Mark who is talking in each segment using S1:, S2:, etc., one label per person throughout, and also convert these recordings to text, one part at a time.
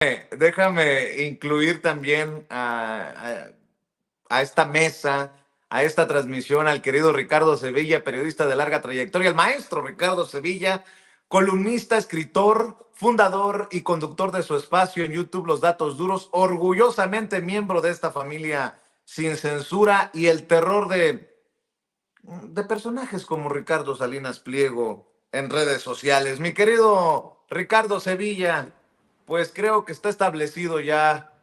S1: Déjame incluir también a esta mesa, a esta transmisión, al querido Ricardo Sevilla, periodista de larga trayectoria, el maestro Ricardo Sevilla, columnista, escritor, fundador y conductor de su espacio en YouTube, Los Datos Duros, orgullosamente miembro de esta familia sin censura y el terror de personajes como Ricardo Salinas Pliego en redes sociales. Mi querido Ricardo Sevilla, pues creo que está establecido ya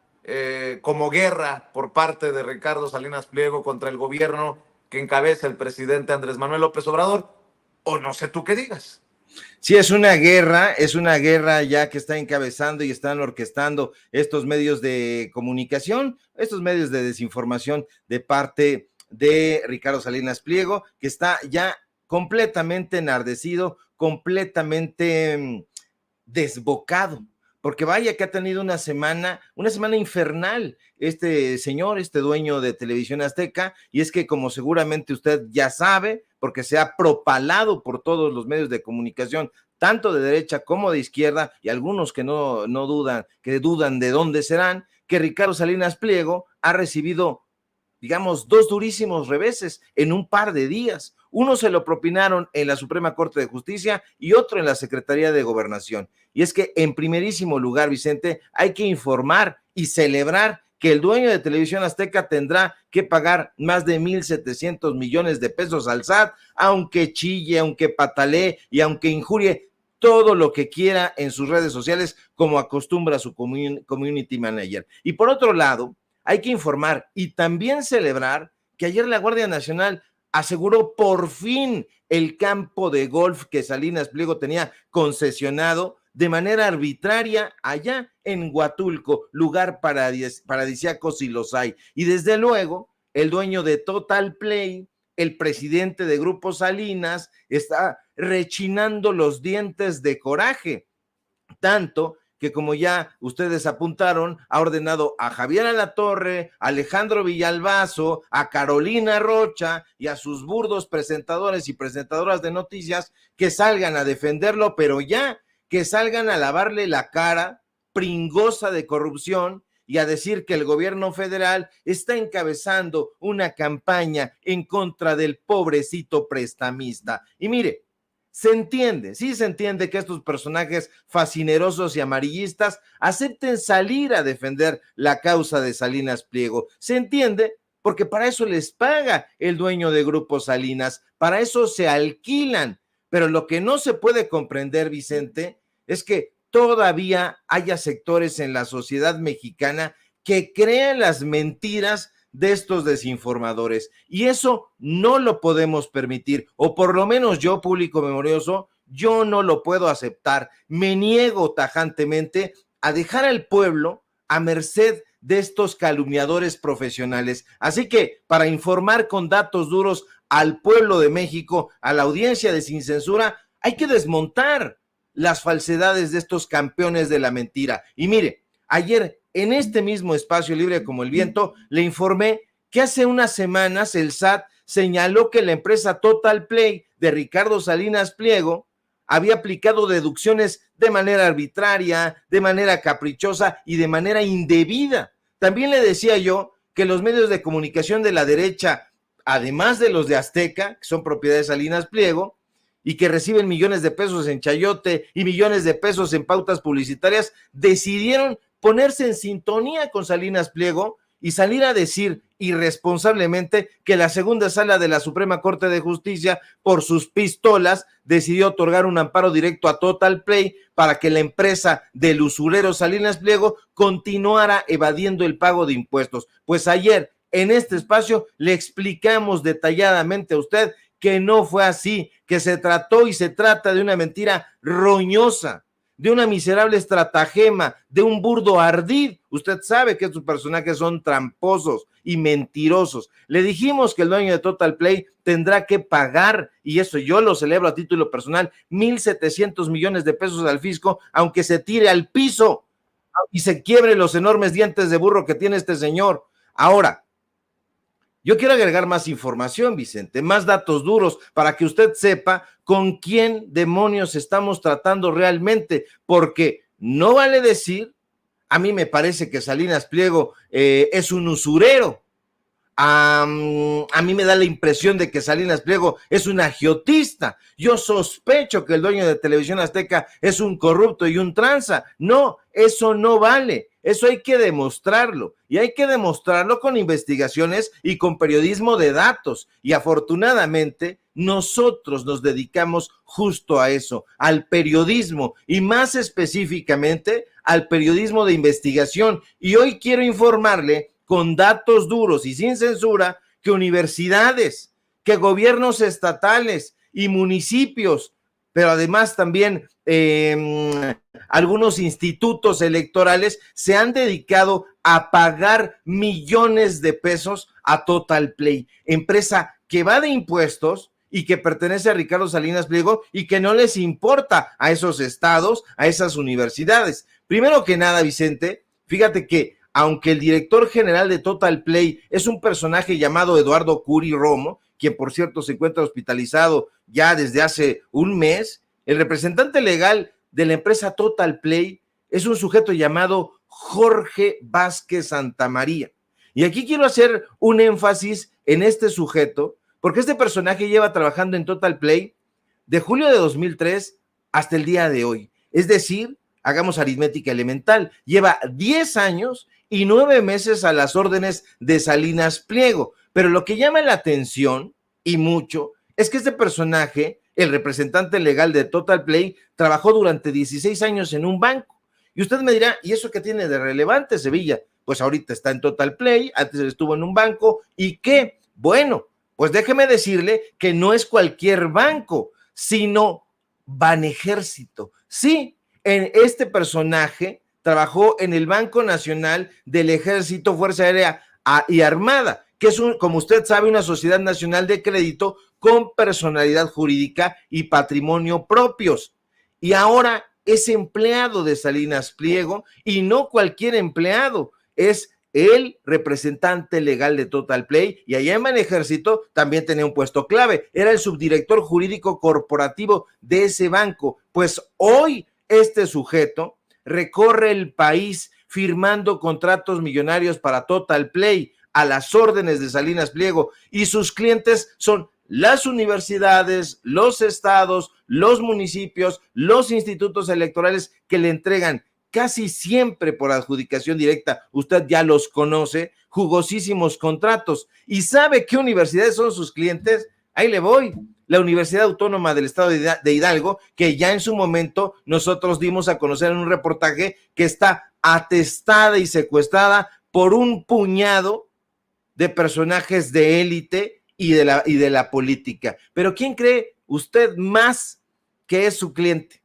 S1: como guerra por parte de Ricardo Salinas Pliego contra el gobierno que encabeza el presidente Andrés Manuel López Obrador, o no sé tú qué digas.
S2: Sí, es una guerra ya que está encabezando y están orquestando estos medios de comunicación, estos medios de desinformación de parte de Ricardo Salinas Pliego, que está ya completamente enardecido, completamente desbocado, porque vaya que ha tenido una semana infernal este señor, este dueño de Televisión Azteca, y es que como seguramente usted ya sabe, porque se ha propalado por todos los medios de comunicación, tanto de derecha como de izquierda, y algunos que no dudan, que dudan de dónde serán, que Ricardo Salinas Pliego ha recibido, digamos, dos durísimos reveses en un par de días. Uno se lo propinaron en la Suprema Corte de Justicia y otro en la Secretaría de Gobernación. Y es que, en primerísimo lugar, Vicente, hay que informar y celebrar que el dueño de Televisión Azteca tendrá que pagar más de 1,700 millones de pesos al SAT, aunque chille, aunque patalee y aunque injurie todo lo que quiera en sus redes sociales, como acostumbra su community manager. Y por otro lado, hay que informar y también celebrar que ayer la Guardia Nacional aseguró por fin el campo de golf que Salinas Pliego tenía concesionado de manera arbitraria allá en Huatulco, lugar paradisíaco si los hay. Y desde luego, el dueño de Total Play, el presidente de Grupo Salinas, está rechinando los dientes de coraje, tanto que, como ya ustedes apuntaron, ha ordenado a Javier Alatorre, a Alejandro Villalbazo, a Carolina Rocha y a sus burdos presentadores y presentadoras de noticias que salgan a defenderlo, pero ya que salgan a lavarle la cara pringosa de corrupción y a decir que el gobierno federal está encabezando una campaña en contra del pobrecito prestamista. Y mire, sí se entiende que estos personajes fascinerosos y amarillistas acepten salir a defender la causa de Salinas Pliego. Se entiende porque para eso les paga el dueño de Grupo Salinas, para eso se alquilan. Pero lo que no se puede comprender, Vicente, es que todavía haya sectores en la sociedad mexicana que crean las mentiras de estos desinformadores, y eso no lo podemos permitir, o por lo menos yo, público memorioso, yo no lo puedo aceptar. Me niego tajantemente a dejar al pueblo a merced de estos calumniadores profesionales. Así que, para informar con datos duros al pueblo de México, a la audiencia de Sin Censura, hay que desmontar las falsedades de estos campeones de la mentira. Y mire, ayer en este mismo espacio libre como el viento, le informé que hace unas semanas el SAT señaló que la empresa Total Play de Ricardo Salinas Pliego había aplicado deducciones de manera arbitraria, de manera caprichosa y de manera indebida. También le decía yo que los medios de comunicación de la derecha, además de los de Azteca, que son propiedad de Salinas Pliego, y que reciben millones de pesos en chayote y millones de pesos en pautas publicitarias, decidieron ponerse en sintonía con Salinas Pliego y salir a decir irresponsablemente que la segunda sala de la Suprema Corte de Justicia, por sus pistolas, decidió otorgar un amparo directo a Total Play para que la empresa del usurero Salinas Pliego continuara evadiendo el pago de impuestos. Pues ayer, en este espacio, le explicamos detalladamente a usted que no fue así, que se trató y se trata de una mentira roñosa, de una miserable estratagema, de un burdo ardid. Usted sabe que estos personajes son tramposos y mentirosos. Le dijimos que el dueño de Total Play tendrá que pagar, y eso yo lo celebro a título personal, 1,700 millones de pesos al fisco, aunque se tire al piso y se quiebre los enormes dientes de burro que tiene este señor. Ahora, yo quiero agregar más información, Vicente, más datos duros para que usted sepa con quién demonios estamos tratando realmente, porque no vale decir A mí me parece que Salinas Pliego es un usurero. A mí me da la impresión de que Salinas Pliego es un agiotista. Yo sospecho que el dueño de Televisión Azteca es un corrupto y un tranza. No, eso no vale. Eso hay que demostrarlo. Y hay que demostrarlo con investigaciones y con periodismo de datos. Y afortunadamente, nosotros nos dedicamos justo a eso, al periodismo, y más específicamente al periodismo de investigación. Y hoy quiero informarle con datos duros y sin censura que universidades, que gobiernos estatales y municipios, pero además también algunos institutos electorales se han dedicado a pagar millones de pesos a Total Play, empresa que va de impuestos y que pertenece a Ricardo Salinas Pliego y que no les importa a esos estados, a esas universidades. Primero que nada, Vicente, fíjate que aunque el director general de Total Play es un personaje llamado Eduardo Curi Romo, quien por cierto se encuentra hospitalizado ya desde hace un mes, el representante legal de la empresa Total Play es un sujeto llamado Jorge Vázquez Santamaría. Y aquí quiero hacer un énfasis en este sujeto, porque este personaje lleva trabajando en Total Play de julio de 2003 hasta el día de hoy. Es decir, hagamos aritmética elemental, lleva 10 años y 9 meses a las órdenes de Salinas Pliego. Pero lo que llama la atención, y mucho, es que este personaje, el representante legal de Total Play, trabajó durante 16 años en un banco. Y usted me dirá, ¿y eso qué tiene de relevante, Sevilla? Pues ahorita está en Total Play, antes estuvo en un banco, ¿y qué? Bueno, pues déjeme decirle que no es cualquier banco, sino Banejército. Sí, en este personaje trabajó en el Banco Nacional del Ejército, Fuerza Aérea y Armada, que es, como usted sabe, una sociedad nacional de crédito con personalidad jurídica y patrimonio propios. Y ahora es empleado de Salinas Pliego, y no cualquier empleado, es el representante legal de Total Play, y allá en Banejército también tenía un puesto clave, era el subdirector jurídico corporativo de ese banco. Pues hoy este sujeto recorre el país firmando contratos millonarios para Total Play a las órdenes de Salinas Pliego, y sus clientes son las universidades, los estados, los municipios, los institutos electorales que le entregan casi siempre por adjudicación directa, usted ya los conoce, jugosísimos contratos. ¿Y sabe qué universidades son sus clientes? Ahí le voy. La Universidad Autónoma del Estado de Hidalgo, que ya en su momento nosotros dimos a conocer en un reportaje que está atestada y secuestrada por un puñado de personajes de élite y de la política. Pero ¿quién cree usted más que es su cliente?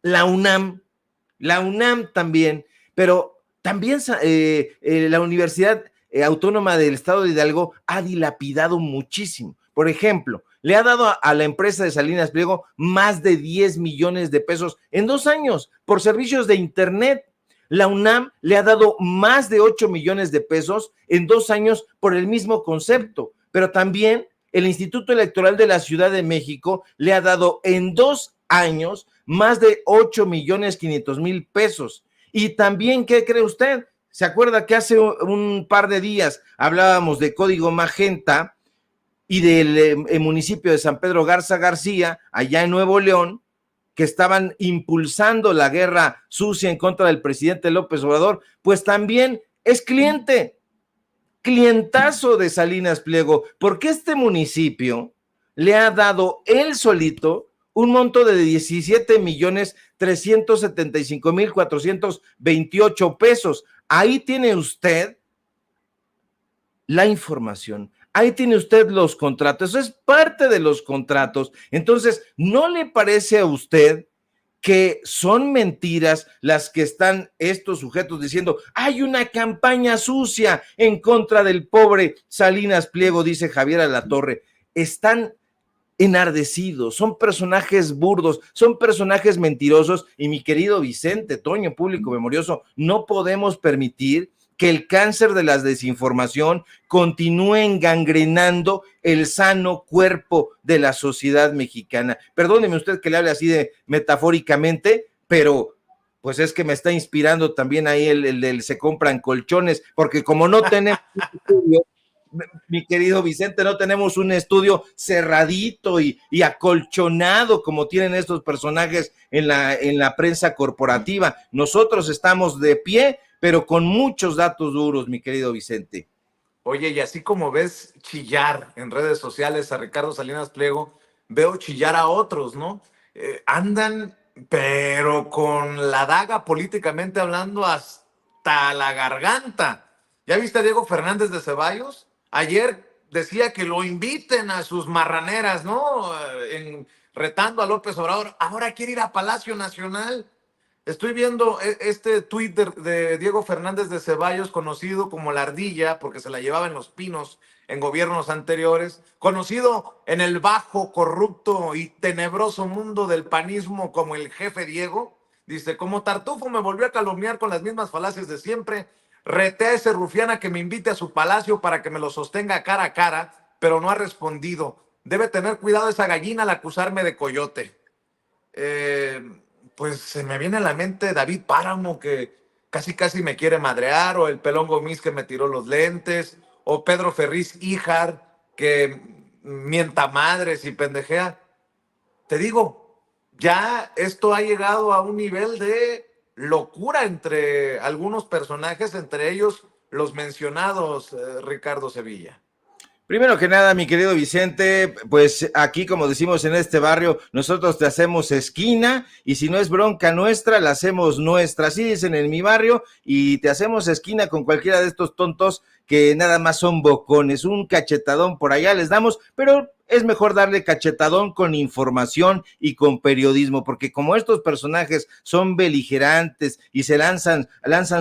S2: La UNAM. La UNAM también, pero también la Universidad Autónoma del Estado de Hidalgo ha dilapidado muchísimo. Por ejemplo, le ha dado a la empresa de Salinas Pliego más de 10 millones de pesos en 2 años por servicios de internet. La UNAM le ha dado más de 8 millones de pesos en 2 años por el mismo concepto, pero también el Instituto Electoral de la Ciudad de México le ha dado en 2 años más de 8,500,000 pesos. Y también, ¿qué cree usted? ¿Se acuerda que hace un par de días hablábamos de Código Magenta y del municipio de San Pedro Garza García, allá en Nuevo León, que estaban impulsando la guerra sucia en contra del presidente López Obrador? Pues también es clientazo de Salinas Pliego, porque este municipio le ha dado él solito un monto de 17,375,428 pesos. Ahí tiene usted la información, ahí tiene usted los contratos, eso es parte de los contratos. Entonces, ¿no le parece a usted que son mentiras las que están estos sujetos diciendo hay una campaña sucia en contra del pobre Salinas Pliego? Dice Javier Alatorre. Están enardecidos, son personajes burdos, son personajes mentirosos, y mi querido Vicente, Toño, público memorioso, no podemos permitir que el cáncer de la desinformación continúe engangrenando el sano cuerpo de la sociedad mexicana. Perdóneme usted que le hable así de metafóricamente, pero Pues es que me está inspirando también ahí el del se compran colchones, porque como no tenemos un estudio, mi querido Vicente, no tenemos un estudio cerradito y acolchonado como tienen estos personajes en la prensa corporativa. Nosotros estamos de pie, pero con muchos datos duros, mi querido Vicente.
S1: Oye, y así como ves chillar en redes sociales a Ricardo Salinas Pliego, veo chillar a otros, ¿no? Andan, pero con la daga políticamente hablando hasta la garganta. ¿Ya viste a Diego Fernández de Ceballos? Ayer decía que lo inviten a sus marraneras, ¿no? Retando a López Obrador. Ahora quiere ir a Palacio Nacional. Estoy viendo este tuit de Diego Fernández de Ceballos, conocido como la ardilla, porque se la llevaba en los pinos en gobiernos anteriores, conocido en el bajo, corrupto y tenebroso mundo del panismo como el jefe Diego. Dice, como Tartufo me volvió a calumniar con las mismas falacias de siempre, reté a ese rufián a que me invite a su palacio para que me lo sostenga cara a cara, pero no ha respondido. Debe tener cuidado esa gallina al acusarme de coyote. Pues se me viene a la mente David Páramo, que casi casi me quiere madrear, o el Pelón Gomis que me tiró los lentes, o Pedro Ferriz Híjar, que mienta madres y pendejea. Te digo, ya esto ha llegado a un nivel de locura entre algunos personajes, entre ellos los mencionados, Ricardo Sevilla.
S2: Primero que nada, mi querido Vicente, pues aquí, como decimos en este barrio, nosotros te hacemos esquina y si no es bronca nuestra, la hacemos nuestra. Así dicen en mi barrio y te hacemos esquina con cualquiera de estos tontos que nada más son bocones. Un cachetadón por allá les damos, pero es mejor darle cachetadón con información y con periodismo, porque como estos personajes son beligerantes y se lanzan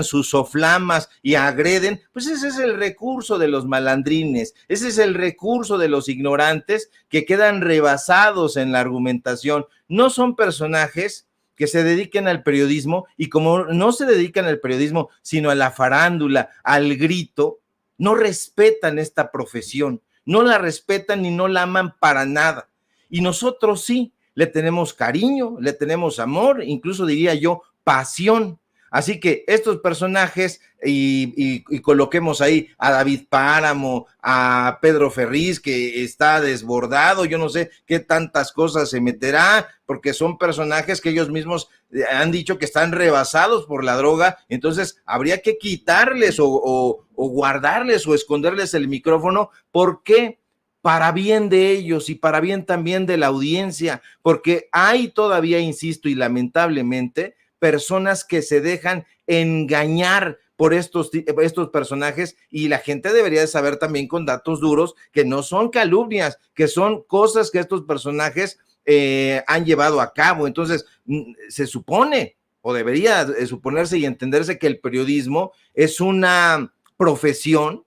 S2: sus soflamas y agreden, pues ese es el recurso de los malandrines, ese es el recurso de los ignorantes que quedan rebasados en la argumentación. No son personajes que se dediquen al periodismo y como no se dedican al periodismo, sino a la farándula, al grito, no respetan esta profesión. No la respetan ni no la aman para nada. Y nosotros sí, le tenemos cariño, le tenemos amor, incluso diría yo, pasión. Así que estos personajes, y coloquemos ahí a David Páramo, a Pedro Ferriz, que está desbordado, yo no sé qué tantas cosas se meterá, porque son personajes que ellos mismos han dicho que están rebasados por la droga, entonces habría que quitarles o guardarles o esconderles el micrófono. ¿Por qué? Para bien de ellos y para bien también de la audiencia, porque hay todavía, insisto, y lamentablemente, personas que se dejan engañar por estos personajes y la gente debería de saber también con datos duros que no son calumnias, que son cosas que estos personajes han llevado a cabo. Entonces, se supone o debería suponerse y entenderse que el periodismo es una profesión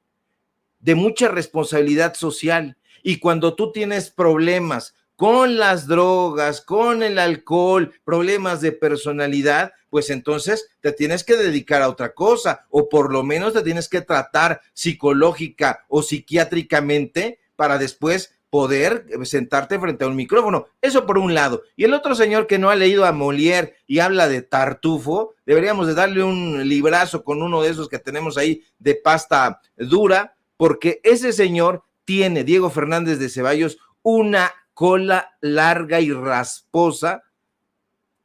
S2: de mucha responsabilidad social y cuando tú tienes problemas con las drogas, con el alcohol, problemas de personalidad, pues entonces te tienes que dedicar a otra cosa o por lo menos te tienes que tratar psicológica o psiquiátricamente para después poder sentarte frente a un micrófono. Eso por un lado. Y el otro señor que no ha leído a Molière y habla de Tartufo, deberíamos de darle un librazo con uno de esos que tenemos ahí de pasta dura, porque ese señor tiene, Diego Fernández de Ceballos, una cola larga y rasposa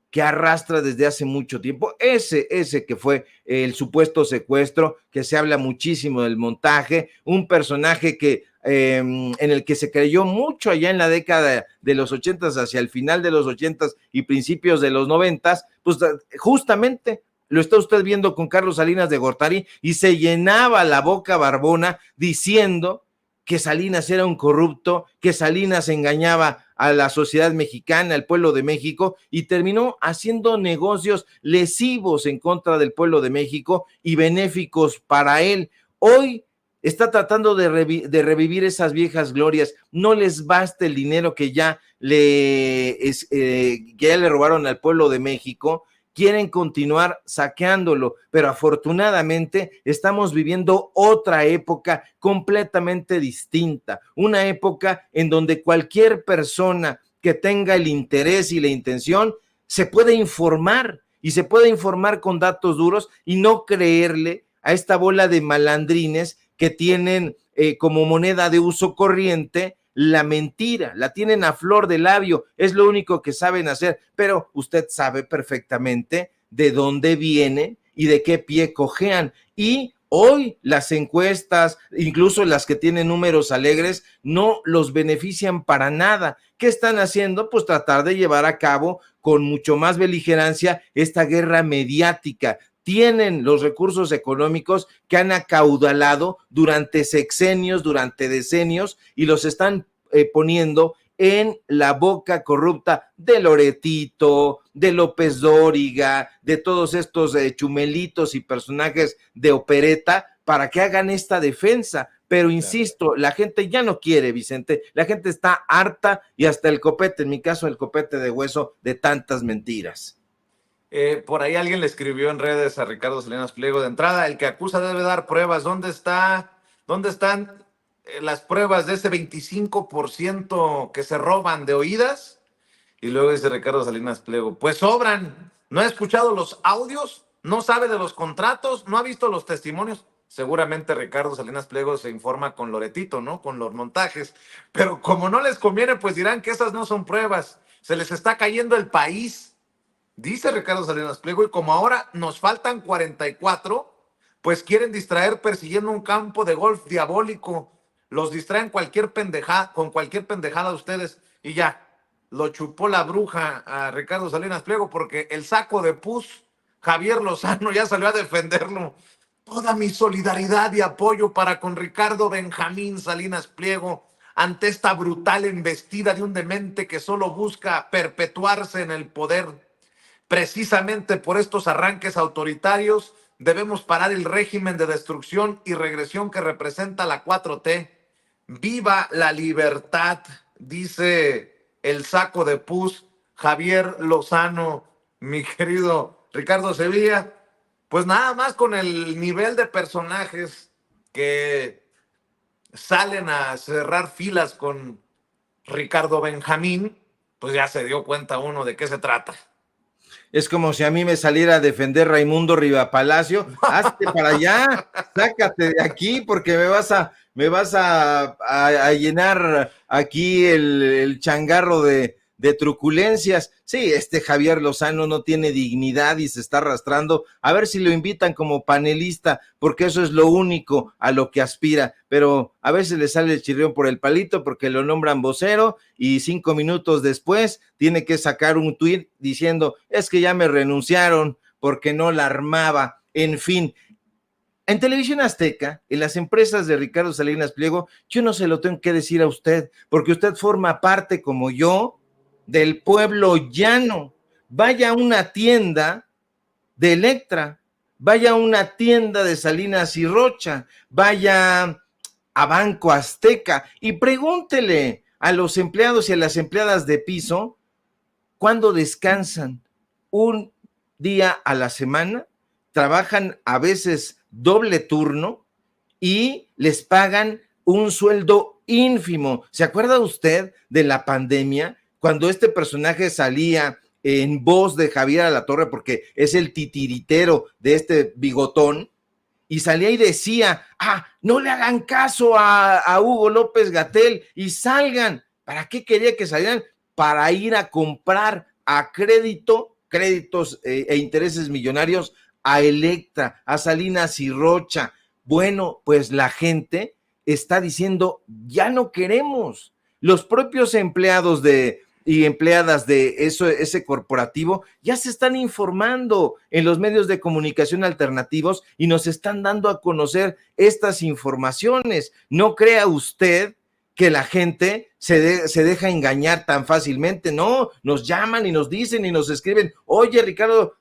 S2: que arrastra desde hace mucho tiempo. Ese que fue el supuesto secuestro, que se habla muchísimo del montaje, un personaje que en el que se creyó mucho allá en la década de los 80s, hacia el final de los 80s y principios de los 90s, pues justamente lo está usted viendo con Carlos Salinas de Gortari y se llenaba la boca barbona diciendo que Salinas era un corrupto, que Salinas engañaba a la sociedad mexicana, al pueblo de México, y terminó haciendo negocios lesivos en contra del pueblo de México y benéficos para él. Hoy está tratando de revivir esas viejas glorias. No les basta el dinero que ya le robaron al pueblo de México. Quieren continuar saqueándolo, pero afortunadamente estamos viviendo otra época completamente distinta, una época en donde cualquier persona que tenga el interés y la intención se puede informar y se pueda informar con datos duros y no creerle a esta bola de malandrines que tienen como moneda de uso corriente la mentira, la tienen a flor de labio, es lo único que saben hacer, pero usted sabe perfectamente de dónde viene y de qué pie cojean. Y hoy las encuestas, incluso las que tienen números alegres, no los benefician para nada. ¿Qué están haciendo? Pues tratar de llevar a cabo con mucho más beligerancia esta guerra mediática. Tienen los recursos económicos que han acaudalado durante sexenios, durante decenios, y los están poniendo en la boca corrupta de Loretito, de López Dóriga, de todos estos chumelitos y personajes de opereta para que hagan esta defensa. Pero insisto, la gente ya no quiere, Vicente, la gente está harta y hasta el copete, en mi caso el copete de hueso, de tantas mentiras.
S1: Por ahí alguien le escribió en redes a Ricardo Salinas Pliego de entrada, el que acusa debe dar pruebas. ¿Dónde están las pruebas de ese 25% que se roban de oídas? Y luego dice Ricardo Salinas Pliego, pues sobran. ¿No ha escuchado los audios? ¿No sabe de los contratos? ¿No ha visto los testimonios? Seguramente Ricardo Salinas Pliego se informa con Loretito, ¿no? Con los montajes. Pero como no les conviene, pues dirán que esas no son pruebas. Se les está cayendo el país. Dice Ricardo Salinas Pliego, y como ahora nos faltan 44, pues quieren distraer persiguiendo un campo de golf diabólico. Los distraen con cualquier pendejada a ustedes y ya, lo chupó la bruja a Ricardo Salinas Pliego porque el saco de pus, Javier Lozano, ya salió a defenderlo. Toda mi solidaridad y apoyo para con Ricardo Benjamín Salinas Pliego ante esta brutal embestida de un demente que solo busca perpetuarse en el poder. Precisamente por estos arranques autoritarios debemos parar el régimen de destrucción y regresión que representa la 4T. ¡Viva la libertad!, dice el saco de pus Javier Lozano, mi querido Ricardo Sevilla. Pues nada más con el nivel de personajes que salen a cerrar filas con Ricardo Benjamín, pues ya se dio cuenta uno de qué se trata.
S2: Es como si a mí me saliera a defender Raimundo Rivapalacio. Hazte para allá, sácate de aquí porque me vas a llenar aquí el changarro de truculencias. Sí, este Javier Lozano no tiene dignidad y se está arrastrando. A ver si lo invitan como panelista, porque eso es lo único a lo que aspira. Pero a veces le sale el chirrión por el palito porque lo nombran vocero y 5 minutos después tiene que sacar un tuit diciendo, es que ya me renunciaron porque no la armaba. En fin, en Televisión Azteca, en las empresas de Ricardo Salinas Pliego, yo no se lo tengo que decir a usted, porque usted forma parte, como yo, del pueblo llano. Vaya a una tienda de Electra, vaya a una tienda de Salinas y Rocha, vaya a Banco Azteca y pregúntele a los empleados y a las empleadas de piso cuándo descansan. Un día a la semana, trabajan a veces doble turno y les pagan un sueldo ínfimo. ¿Se acuerda usted de la pandemia? Cuando este personaje salía en voz de Javier Alatorre, porque es el titiritero de este bigotón, y salía y decía, no le hagan caso a Hugo López-Gatell y salgan. ¿Para qué quería que salieran? Para ir a comprar a créditos e intereses millonarios a Electra, a Salinas y Rocha. Bueno, pues la gente está diciendo, ya no queremos. Los propios empleados y empleadas de ese corporativo ya se están informando en los medios de comunicación alternativos y nos están dando a conocer estas informaciones. No crea usted que la gente se deja engañar tan fácilmente. No, nos llaman y nos dicen y nos escriben, oye, Ricardo,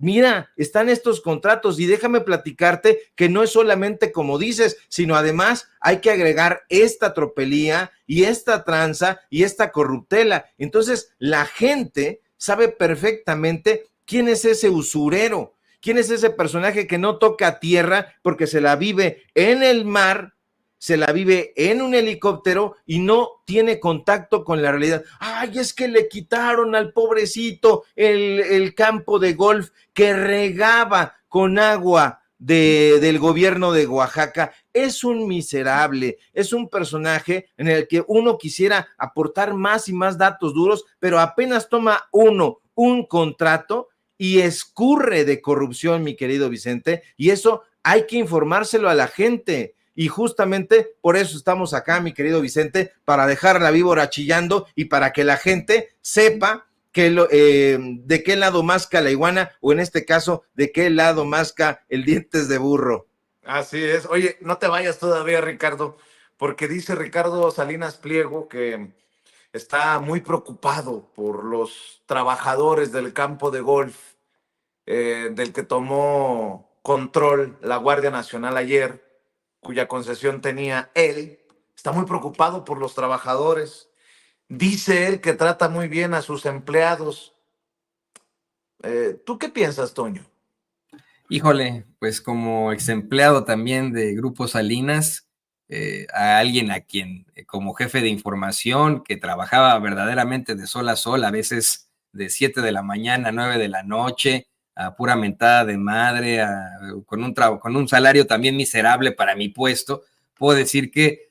S2: mira, están estos contratos y déjame platicarte que no es solamente como dices, sino además hay que agregar esta tropelía y esta tranza y esta corruptela. Entonces la gente sabe perfectamente quién es ese usurero, quién es ese personaje que no toca tierra porque se la vive en el mar se la vive en un helicóptero y no tiene contacto con la realidad. Ay, es que le quitaron al pobrecito el campo de golf que regaba con agua del gobierno de Oaxaca. Es un miserable, es un personaje en el que uno quisiera aportar más y más datos duros, pero apenas toma uno un contrato y escurre de corrupción, mi querido Vicente, y eso hay que informárselo a la gente. Y justamente por eso estamos acá, mi querido Vicente, para dejar la víbora chillando y para que la gente sepa de qué lado masca la iguana, o en este caso, de qué lado masca el dientes de burro.
S1: Así es. Oye, no te vayas todavía, Ricardo, porque dice Ricardo Salinas Pliego que está muy preocupado por los trabajadores del campo de golf del que tomó control la Guardia Nacional ayer, cuya concesión tenía él. Está muy preocupado por los trabajadores. Dice él que trata muy bien a sus empleados. ¿Tú qué piensas, Toño?
S3: Híjole, pues como ex empleado también de Grupo Salinas, a alguien a quien como jefe de información que trabajaba verdaderamente de sol a sol, a veces de 7 de la mañana a 9 de la noche, a pura mentada de madre, con un salario también miserable para mi puesto, puedo decir que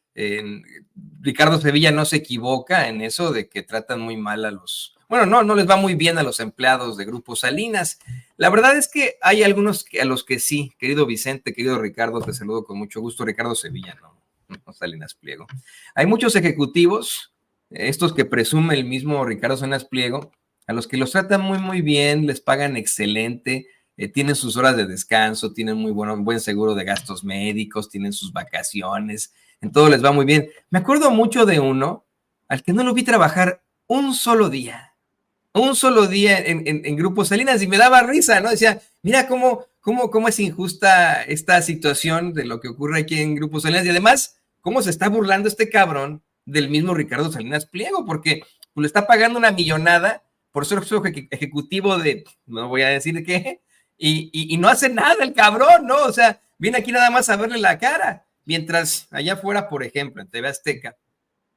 S3: Ricardo Sevilla no se equivoca en eso de que tratan muy mal a los... Bueno, no les va muy bien a los empleados de Grupo Salinas. La verdad es que hay algunos a los que sí, querido Vicente, querido Ricardo, te saludo con mucho gusto, Ricardo Sevilla, no Salinas Pliego. Hay muchos ejecutivos, estos que presume el mismo Ricardo Salinas Pliego, a los que los tratan muy bien, les pagan excelente, tienen sus horas de descanso, tienen buen seguro de gastos médicos, tienen sus vacaciones, en todo les va muy bien. Me acuerdo mucho de uno al que no lo vi trabajar un solo día en Grupo Salinas y me daba risa, ¿no? Decía, mira cómo es injusta esta situación de lo que ocurre aquí en Grupo Salinas y además cómo se está burlando este cabrón del mismo Ricardo Salinas Pliego, porque le está pagando una millonada por ser su ejecutivo de, no voy a decir qué, y no hace nada el cabrón, ¿no? O sea, viene aquí nada más a verle la cara, mientras allá afuera, por ejemplo, en TV Azteca,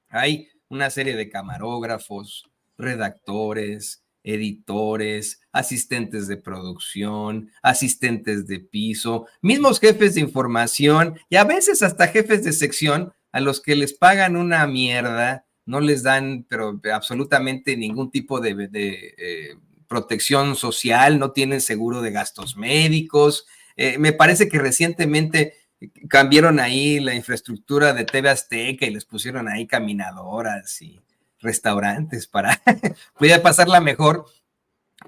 S3: hay una serie de camarógrafos, redactores, editores, asistentes de producción, asistentes de piso, mismos jefes de información y a veces hasta jefes de sección a los que les pagan una mierda, no les dan pero absolutamente ningún tipo de protección social, no tienen seguro de gastos médicos. Me parece que recientemente cambiaron ahí la infraestructura de TV Azteca y les pusieron ahí caminadoras y restaurantes para poder pasarla mejor.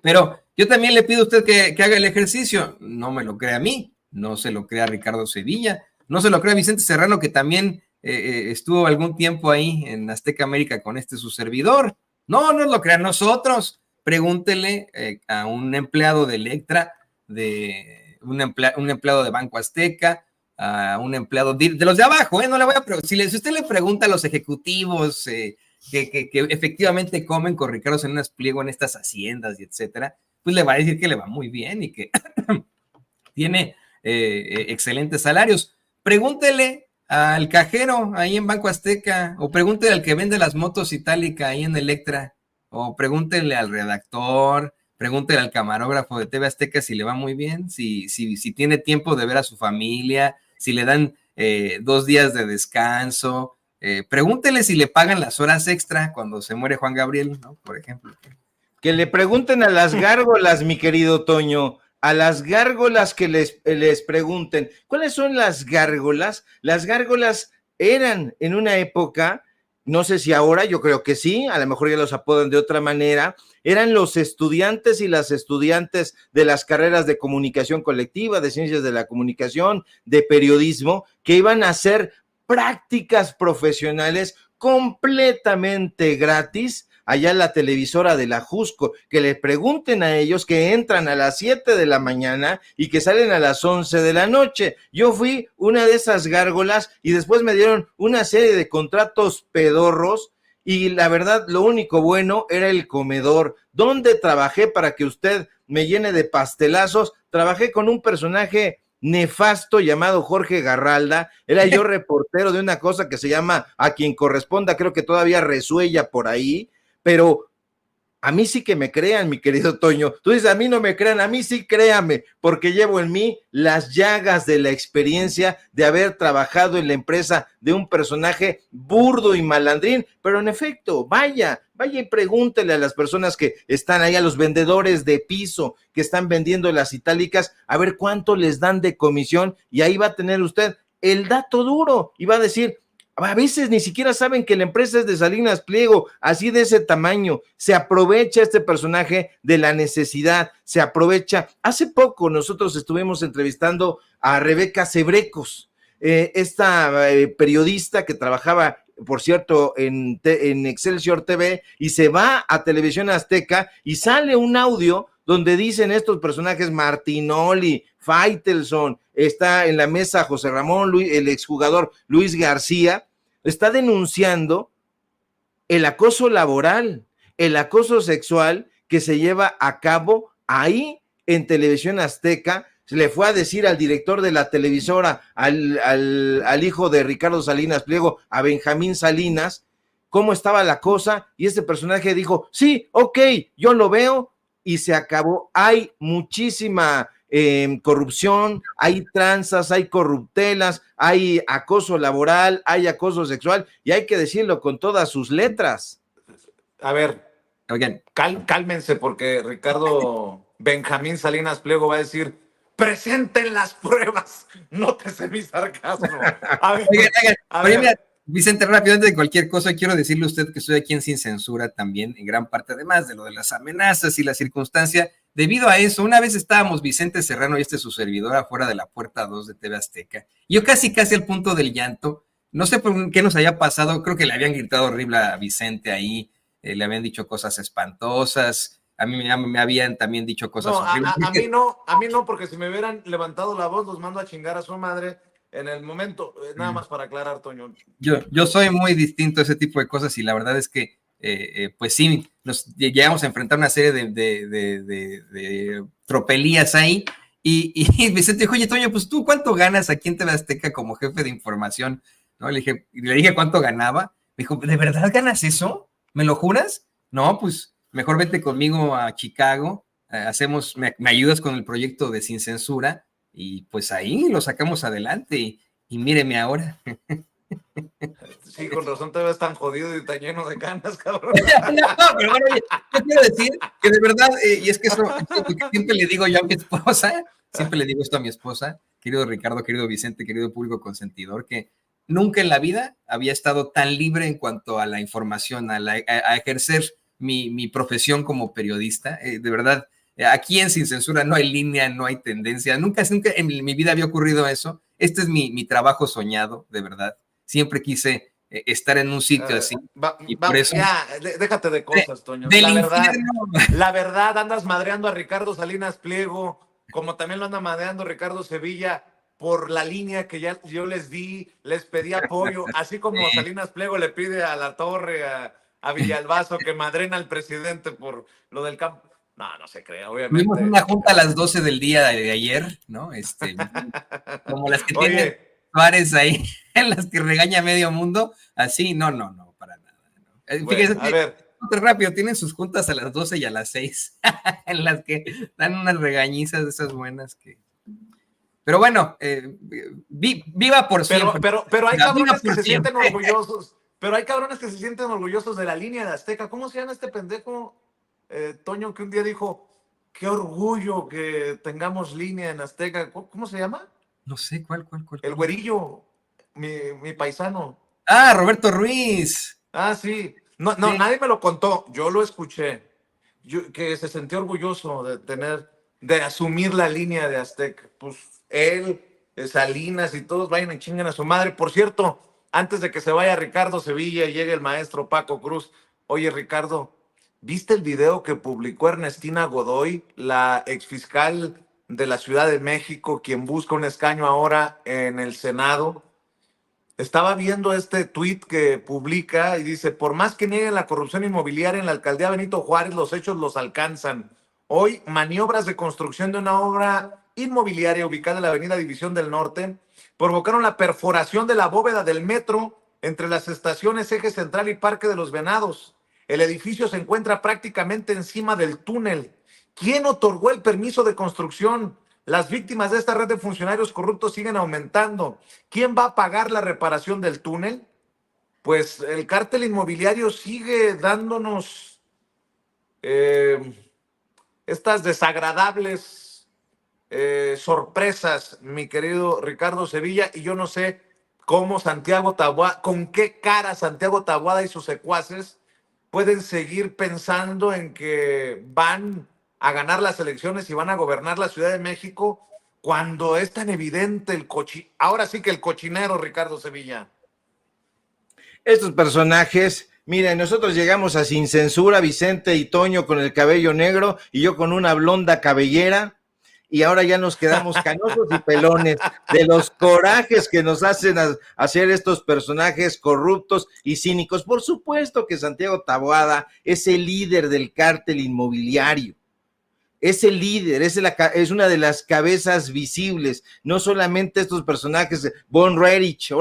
S3: Pero yo también le pido a usted que haga el ejercicio. No me lo crea a mí, no se lo crea a Ricardo Sevilla, no se lo crea a Vicente Serrano, que también estuvo algún tiempo ahí en Azteca América con su servidor. No lo crean nosotros. Pregúntele a un empleado de Electra, un empleado de Banco Azteca, a un empleado de los de abajo, no le voy a preguntar. Si usted le pregunta a los ejecutivos que efectivamente comen con Ricardo Salinas Pliego en estas haciendas y etcétera, pues le va a decir que le va muy bien y que tiene excelentes salarios. Pregúntele al cajero ahí en Banco Azteca, o pregúntele al que vende las motos Itálica ahí en Electra, o pregúntele al redactor, pregúntele al camarógrafo de TV Azteca si le va muy bien, si tiene tiempo de ver a su familia, si le dan 2 días de descanso. Pregúntele si le pagan las horas extra cuando se muere Juan Gabriel, ¿no? Por ejemplo.
S2: Que le pregunten a las gárgolas, mi querido Toño, a las gárgolas que les pregunten, ¿cuáles son las gárgolas? Las gárgolas eran en una época, no sé si ahora, yo creo que sí, a lo mejor ya los apodan de otra manera, eran los estudiantes y las estudiantes de las carreras de comunicación colectiva, de ciencias de la comunicación, de periodismo, que iban a hacer prácticas profesionales completamente gratis allá en la televisora de la Jusco, que le pregunten a ellos, que entran a las 7 de la mañana y que salen a las 11 de la noche. Yo fui una de esas gárgolas y después me dieron una serie de contratos pedorros y la verdad lo único bueno era el comedor, donde trabajé para que usted me llene de pastelazos. Trabajé con un personaje nefasto llamado Jorge Garralda, era yo reportero de una cosa que se llama A Quien Corresponda, creo que todavía resuella por ahí, pero a mí sí que me crean, mi querido Toño. Tú dices, a mí no me crean, a mí sí créame, porque llevo en mí las llagas de la experiencia de haber trabajado en la empresa de un personaje burdo y malandrín, pero en efecto, vaya y pregúntele a las personas que están ahí, a los vendedores de piso que están vendiendo las itálicas, a ver cuánto les dan de comisión, y ahí va a tener usted el dato duro, y va a decir, a veces ni siquiera saben que la empresa es de Salinas Pliego, así de ese tamaño. Se aprovecha este personaje de la necesidad, se aprovecha. Hace poco nosotros estuvimos entrevistando a Rebeca Cebrecos, esta periodista que trabajaba, por cierto, en Excelsior TV, y se va a Televisión Azteca y sale un audio donde dicen estos personajes, Martinoli, Faitelson, está en la mesa José Ramón, el exjugador Luis García, está denunciando el acoso laboral, el acoso sexual que se lleva a cabo ahí en Televisión Azteca. Se le fue a decir al director de la televisora, al hijo de Ricardo Salinas Pliego, a Benjamín Salinas, cómo estaba la cosa, y este personaje dijo, sí, ok, yo lo veo, y se acabó. Hay muchísima corrupción, hay tranzas, hay corruptelas, hay acoso laboral, hay acoso sexual, y hay que decirlo con todas sus letras.
S1: A ver,
S3: Oigan,
S1: cálmense, porque Ricardo Benjamín Salinas Pliego va a decir, presenten las pruebas, nótese mi sarcasmo. A ver,
S3: Mira, Vicente, rápido, antes de cualquier cosa, quiero decirle a usted que estoy aquí en Sin Censura también, en gran parte, además de lo de las amenazas y la circunstancia. Debido a eso, una vez estábamos Vicente Serrano y su servidor afuera de la puerta 2 de TV Azteca. Yo casi al punto del llanto. No sé por qué nos haya pasado, creo que le habían gritado horrible a Vicente ahí, le habían dicho cosas espantosas. A mí me habían también dicho cosas horribles.
S1: A mí no, porque si me hubieran levantado la voz, los mando a chingar a su madre en el momento. Nada más para aclarar, Toño.
S3: Yo soy muy distinto a ese tipo de cosas, y la verdad es que, pues sí, nos llegamos a enfrentar una serie de tropelías ahí, y Vicente dijo, oye, Toño, pues tú, ¿cuánto ganas aquí en TV Azteca como jefe de información? ¿No? Le dije cuánto ganaba. Me dijo, ¿de verdad ganas eso? ¿Me lo juras? No, pues mejor vete conmigo a Chicago, me ayudas con el proyecto de Sin Censura, y pues ahí lo sacamos adelante, y míreme ahora.
S1: Sí, con razón te ves tan jodido y tan lleno de canas, cabrón.
S3: No, pero bueno, yo quiero decir que de verdad, y es que eso siempre le digo yo a mi esposa, querido Ricardo, querido Vicente, querido público consentidor, que nunca en la vida había estado tan libre en cuanto a la información, a ejercer mi profesión como periodista. De verdad, aquí en Sin Censura no hay línea, no hay tendencia. Nunca en mi vida había ocurrido eso. Este es mi trabajo soñado, de verdad. Siempre quise estar en un sitio así.
S1: Por eso, ya, déjate de cosas, Toño. La verdad, andas madreando a Ricardo Salinas Pliego, como también lo anda madreando Ricardo Sevilla, por la línea que ya yo les di, les pedí apoyo, así como Salinas Pliego le pide a La Torre, a Villalbazo, que madrena al presidente por lo del campo. No se crea, obviamente.
S3: Tuvimos una junta a las 12 del día de ayer, ¿no? Como las que tiene Suárez ahí, en las que regaña a medio mundo, así, no, para nada. ¿No? Fíjese, a ver. Rápido, tienen sus juntas a las 12 y a las 6, en las que dan unas regañizas de esas buenas que... Pero bueno, viva por siempre.
S1: Pero hay cabrones que se sienten orgullosos. Pero hay cabrones que se sienten orgullosos de la línea de Azteca. ¿Cómo se llama este pendejo, Toño, que un día dijo, qué orgullo que tengamos línea en Azteca? ¿Cómo se llama?
S3: No sé, ¿cuál?
S1: El güerillo, mi paisano.
S3: Ah, Roberto Ruiz.
S1: Ah, sí. No, sí. Nadie me lo contó. Yo lo escuché. Que se sintió orgulloso de asumir la línea de Azteca. Pues él, Salinas y todos vayan y chinguen a su madre. Por cierto, antes de que se vaya Ricardo Sevilla y llegue el maestro Paco Cruz. Oye, Ricardo, ¿viste el video que publicó Ernestina Godoy, la exfiscal de la Ciudad de México, quien busca un escaño ahora en el Senado? Estaba viendo este tuit que publica y dice, por más que nieguen la corrupción inmobiliaria en la alcaldía Benito Juárez, los hechos los alcanzan. Hoy, maniobras de construcción de una obra inmobiliaria ubicada en la avenida División del Norte provocaron la perforación de la bóveda del metro entre las estaciones Eje Central y Parque de los Venados. El edificio se encuentra prácticamente encima del túnel. ¿Quién otorgó el permiso de construcción? Las víctimas de esta red de funcionarios corruptos siguen aumentando. ¿Quién va a pagar la reparación del túnel? Pues el cártel inmobiliario sigue dándonos estas desagradables sorpresas, mi querido Ricardo Sevilla, y yo no sé cómo Santiago Taboada, con qué cara Santiago Taboada y sus secuaces pueden seguir pensando en que van a ganar las elecciones y van a gobernar la Ciudad de México cuando es tan evidente ahora sí que el cochinero, Ricardo Sevilla.
S2: Estos personajes, miren, nosotros llegamos a Sin Censura, Vicente y Toño con el cabello negro y yo con una blonda cabellera, y ahora ya nos quedamos canosos y pelones de los corajes que nos hacen hacer estos personajes corruptos y cínicos. Por supuesto que Santiago Taboada es el líder del cártel inmobiliario. Es el líder, es una de las cabezas visibles, no solamente estos personajes, Von Erich,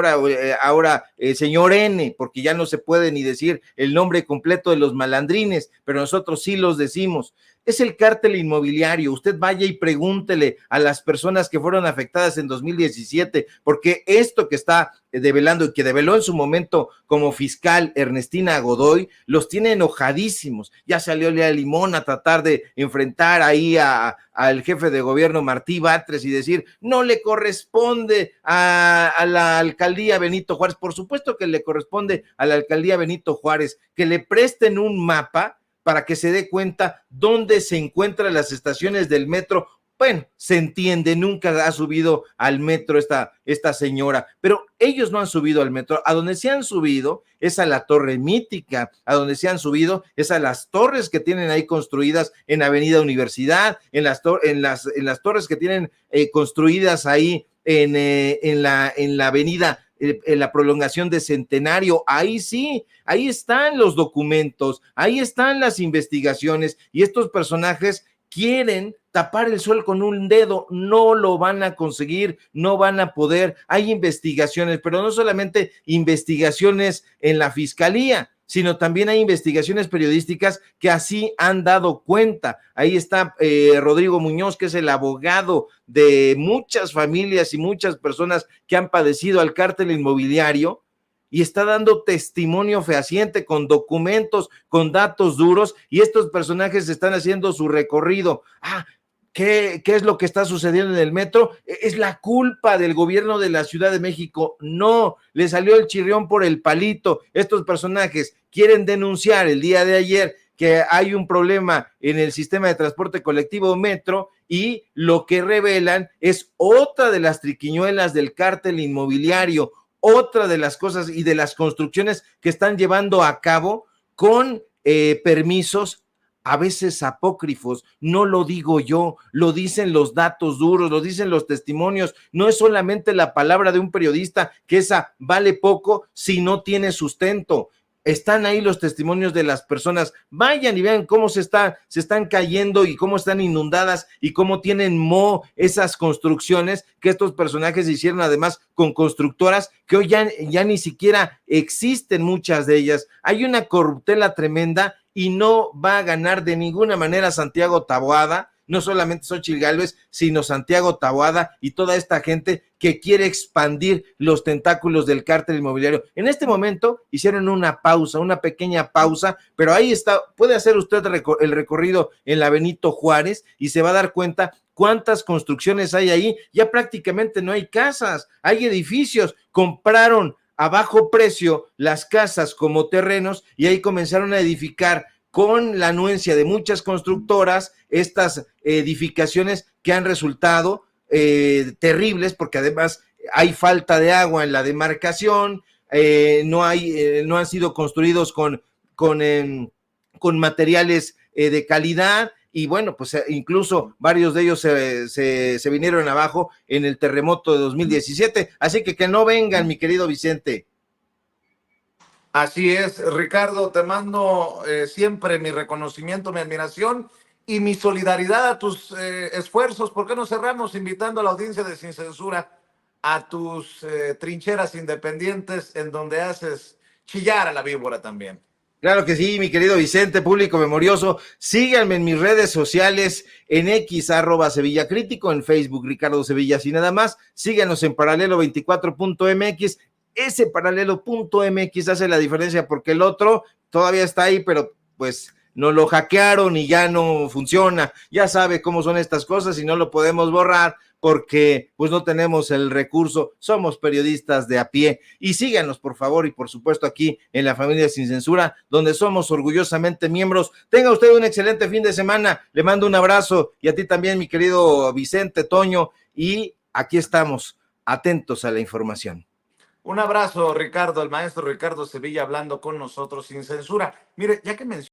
S2: ahora señor N, porque ya no se puede ni decir el nombre completo de los malandrines, pero nosotros sí los decimos. Es el cártel inmobiliario. Usted vaya y pregúntele a las personas que fueron afectadas en 2017, porque esto que está develando y que develó en su momento como fiscal Ernestina Godoy, los tiene enojadísimos. Ya salió Lea Limón a tratar de enfrentar ahí al jefe de gobierno Martí Batres y decir, no le corresponde a la alcaldía Benito Juárez. Por supuesto que le corresponde a la alcaldía Benito Juárez que le presten un mapa para que se dé cuenta dónde se encuentran las estaciones del metro. Bueno, se entiende, nunca ha subido al metro esta señora, pero ellos no han subido al metro. A donde se han subido es a la Torre Mítica, a donde se han subido es a las torres que tienen ahí construidas en Avenida Universidad, en las torres que tienen construidas ahí en la avenida, en la prolongación de Centenario. Ahí sí, ahí están los documentos, ahí están las investigaciones, y estos personajes quieren tapar el sol con un dedo. No lo van a conseguir, no van a poder. Hay investigaciones, pero no solamente investigaciones en la fiscalía, sino también hay investigaciones periodísticas que así han dado cuenta. Ahí está Rodrigo Muñoz, que es el abogado de muchas familias y muchas personas que han padecido al cártel inmobiliario, y está dando testimonio fehaciente con documentos, con datos duros, y estos personajes están haciendo su recorrido. ¿Qué es lo que está sucediendo en el metro? Es la culpa del gobierno de la Ciudad de México. No, le salió el chirrión por el palito. Estos personajes quieren denunciar el día de ayer que hay un problema en el sistema de transporte colectivo metro, y lo que revelan es otra de las triquiñuelas del cártel inmobiliario, otra de las cosas y de las construcciones que están llevando a cabo con permisos a veces apócrifos. No lo digo yo, lo dicen los datos duros, lo dicen los testimonios. No es solamente la palabra de un periodista, que esa vale poco si no tiene sustento. Están ahí los testimonios de las personas. Vayan y vean cómo se están cayendo y cómo están inundadas y cómo tienen moho esas construcciones que estos personajes hicieron, además con constructoras que hoy ya ni siquiera existen, muchas de ellas. Hay una corruptela tremenda y no va a ganar de ninguna manera Santiago Taboada. No solamente Xóchitl Gálvez, sino Santiago Taboada y toda esta gente que quiere expandir los tentáculos del cártel inmobiliario. En este momento hicieron una pausa, una pequeña pausa, pero ahí está. Puede hacer usted el recorrido en la Benito Juárez y se va a dar cuenta cuántas construcciones hay ahí. Ya prácticamente no hay casas, hay edificios. Compraron a bajo precio las casas como terrenos y ahí comenzaron a edificar con la anuencia de muchas constructoras estas edificaciones que han resultado terribles, porque además hay falta de agua en la demarcación, no han sido construidos con materiales de calidad, y bueno, pues incluso varios de ellos se vinieron abajo en el terremoto de 2017, así que no vengan, mi querido Vicente.
S1: Así es, Ricardo, te mando siempre mi reconocimiento, mi admiración, y mi solidaridad a tus esfuerzos. ¿Por qué no cerramos invitando a la audiencia de Sin Censura a tus trincheras independientes en donde haces chillar a la víbora también?
S2: Claro que sí, mi querido Vicente, público memorioso. Síganme en mis redes sociales, en X, @SevillaCrítico, en Facebook, Ricardo Sevilla, y nada más. Síganos en paralelo24.mx. Ese paralelo.mx hace la diferencia porque el otro todavía está ahí, pero pues nos lo hackearon y ya no funciona. Ya sabe cómo son estas cosas y no lo podemos borrar porque pues no tenemos el recurso, somos periodistas de a pie. Y síganos, por favor, y por supuesto aquí en la familia Sin Censura, donde somos orgullosamente miembros. Tenga usted un excelente fin de semana, le mando un abrazo, y a ti también, mi querido Vicente, Toño, y aquí estamos, atentos a la información.
S1: Un abrazo, Ricardo, el maestro Ricardo Sevilla hablando con nosotros sin censura. Mire, ya que mencioné